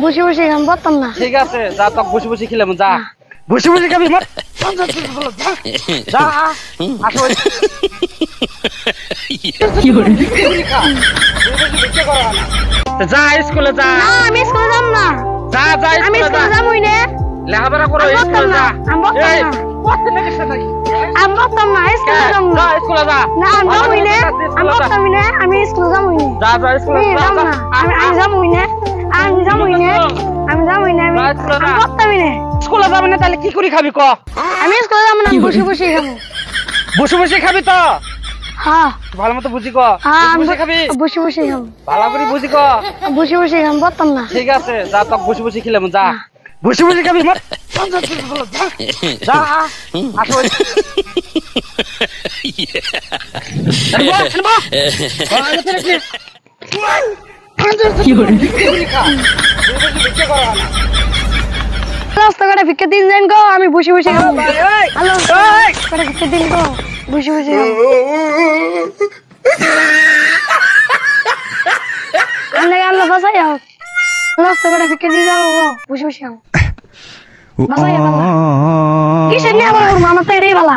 বসে বসে খাম বলতাম না। ঠিক আছে যা তো বসে বসে খেলাম যা বসে বসে খাবি মত যা আসো কি করে যা স্কুলে যা। না আমি স্কুলে যাব না। যা যা আমি স্কুলে যাবই না। লেখাপড়া করো স্কুলে যা। এই পড়তে লাগিস না আমি বলতাম না স্কুলে যাব না। যা স্কুলে যা। না আমি যাবই না। আমি বলতাম না আমি স্কুলে যাবই না। যা যা স্কুলে যা। আমি যাবই না। আমি যাবই না। আমি যাবই না। আমি বলতাম না স্কুলে যাবে না তাহলে কি করে খাবি ক? আমি স্কুলে যাব না বসে বসে খাবো। বসে বসে খাবি তো? হ্যাঁ ভালো মতো বুঝি ক। হ্যাঁ বসে খাবি বসে বসে খাবো। ভালো করে বুঝি ক। বসে বসে খাম বলতাম না। ঠিক আছে যা তো বসে বসে খেলাম যা বসে বসে খাবি মত যা আসো কি করে রাস্তাঘাটে ভিক্ষা দিন যান গো আমি বসে বসে খাবো। হ্যালো করে ভিক্ষা দিন গো বসে বসে খাবো। আল্লাহ বাসায় হোক রাস্তাঘাটে ভিক্ষা দিয়ে যাবো গো বসে বসে খাবো। বাসায় কিসের নিয়ে আমার তো এটাই ভালা।